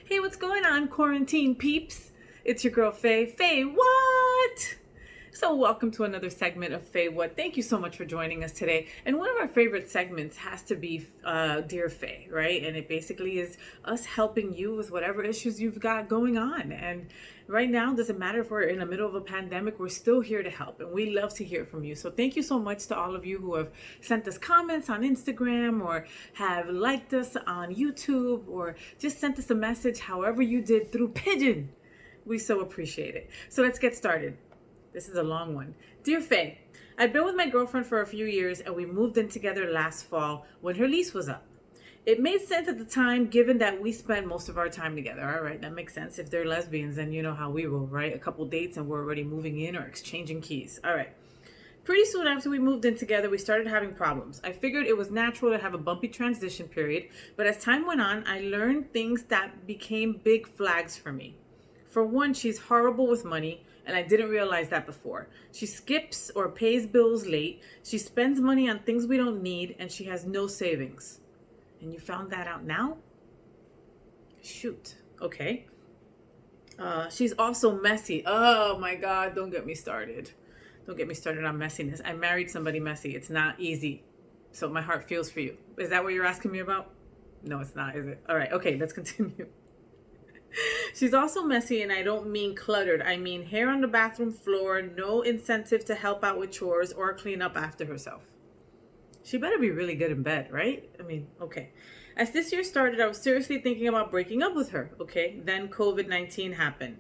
Hey, what's going on, quarantine peeps? It's your girl Fay. FayWhat? So welcome to another segment of FayWhat. Thank you so much for joining us today. And one of our favorite segments has to be Dear Fay, right? And it basically is us helping you with whatever issues you've got going on. And right now, doesn't matter if we're in the middle of a pandemic, we're still here to help. And we love to hear from you. So thank you so much to all of you who have sent us comments on Instagram or have liked us on YouTube or just sent us a message, however you did through Pigeon. We so appreciate it. So let's get started. This is a long one. Dear Fay, I've been with my girlfriend for a few years and we moved in together last fall when her lease was up. It made sense at the time given that we spend most of our time together. All right, that makes sense. If they're lesbians, then you know how we roll, right? A couple dates and we're already moving in or exchanging keys. All right. Pretty soon after we moved in together, we started having problems. I figured it was natural to have a bumpy transition period, but as time went on, I learned things that became big flags for me. For one, she's horrible with money, and I didn't realize that before. She skips or pays bills late. She spends money on things we don't need, and she has no savings. And you found that out now? Shoot. Okay. She's also messy. Oh my God, don't get me started. Don't get me started on messiness. I married somebody messy. It's not easy. So my heart feels for you. Is that what you're asking me about? No, it's not, is it? All right, okay, let's continue. She's also messy, and I don't mean cluttered. I mean hair on the bathroom floor, no incentive to help out with chores or clean up after herself. She better be really good in bed, right? I mean, okay. As this year started, I was seriously thinking about breaking up with her, okay? Then COVID-19 happened.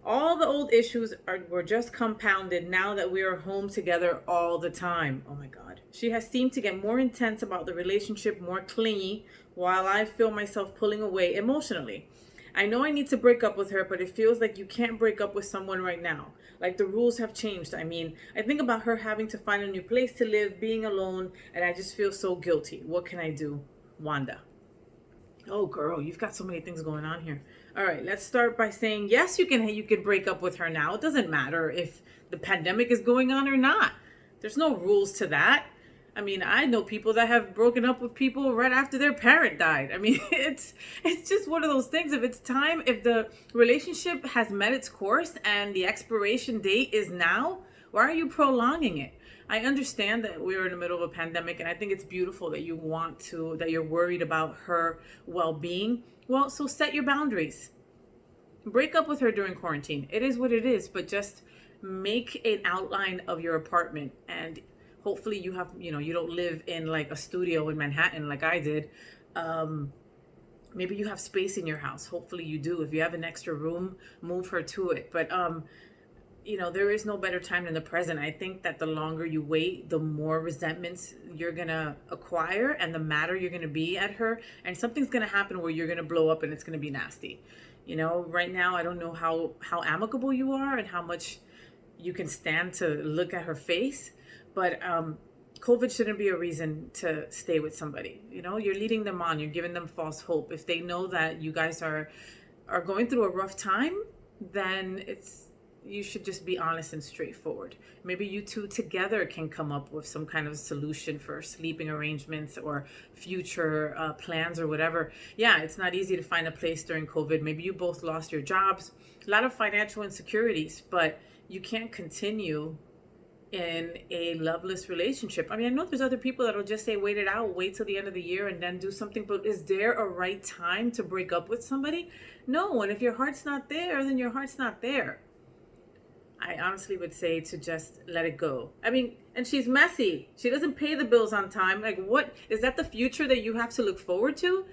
All the old issues were just compounded now that we are home together all the time. Oh my God. She has seemed to get more intense about the relationship, more clingy, while I feel myself pulling away emotionally. I know I need to break up with her, but it feels like you can't break up with someone right now. Like the rules have changed. I mean, I think about her having to find a new place to live, being alone, and I just feel so guilty. What can I do? Wanda. Oh girl, you've got so many things going on here. All right, let's start by saying yes, you can break up with her now. It doesn't matter if the pandemic is going on or not. There's no rules to that. I mean, I know people that have broken up with people right after their parent died. I mean, it's just one of those things. If it's time, if the relationship has met its course and the expiration date is now, why are you prolonging it? I understand that we're in the middle of a pandemic, and I think it's beautiful that that you're worried about her well-being. Well, so set your boundaries. Break up with her during quarantine. It is what it is, but just make an outline of your apartment, and hopefully you don't live in like a studio in Manhattan like I did. Maybe you have space in your house. Hopefully you do. If you have an extra room, move her to it. But there is no better time than the present. I think that the longer you wait, the more resentments you're going to acquire and the madder you're going to be at her. And something's going to happen where you're going to blow up and it's going to be nasty. Right now, I don't know how amicable you are and how much you can stand to look at her face. But COVID shouldn't be a reason to stay with somebody. You're leading them on. You're giving them false hope. If they know that you guys are going through a rough time, then you should just be honest and straightforward. Maybe you two together can come up with some kind of solution for sleeping arrangements or future plans or whatever. Yeah, it's not easy to find a place during COVID. Maybe you both lost your jobs, a lot of financial insecurities, but you can't continue in a loveless relationship. I mean, I know there's other people that'll just say, wait it out, wait till the end of the year and then do something. But is there a right time to break up with somebody? No. And if your heart's not there, then your heart's not there. I honestly would say to just let it go. I mean, and she's messy. She doesn't pay the bills on time. Like, what is that the future that you have to look forward to?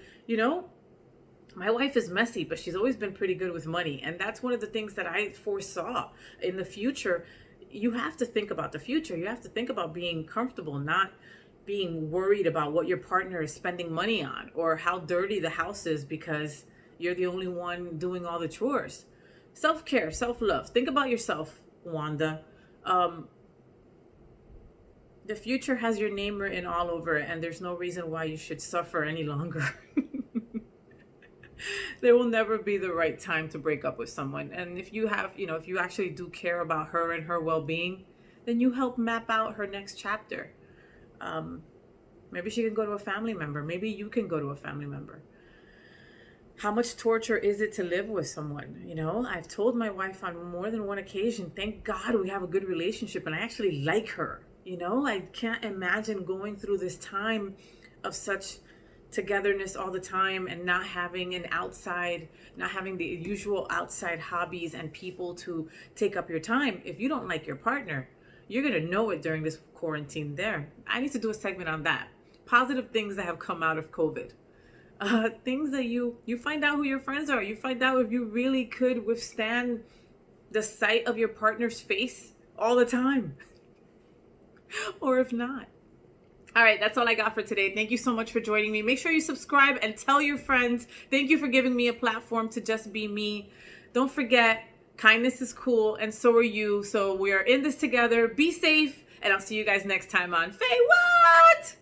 My wife is messy, but she's always been pretty good with money. And that's one of the things that I foresaw in the future. You have to think about the future. You have to think about being comfortable, not being worried about what your partner is spending money on or how dirty the house is because you're the only one doing all the chores. Self-care, self-love. Think about yourself, Wanda. The future has your name written all over it, and there's no reason why you should suffer any longer. There will never be the right time to break up with someone. And if you actually do care about her and her well-being, then you help map out her next chapter. Maybe she can go to a family member. Maybe you can go to a family member. how much torture is it to live with someone? I've told my wife on more than one occasion, thank God we have a good relationship and I actually like her. I can't imagine going through this time of such togetherness all the time and not having not having the usual outside hobbies and people to take up your time. If you don't like your partner, you're going to know it during this quarantine there. I need to do a segment on that. Positive things that have come out of COVID. Things that you find out who your friends are. You find out if you really could withstand the sight of your partner's face all the time. Or if not. All right, that's all I got for today. Thank you so much for joining me. Make sure you subscribe and tell your friends. Thank you for giving me a platform to just be me. Don't forget, kindness is cool and so are you. So we are in this together. Be safe, and I'll see you guys next time on FayWhat!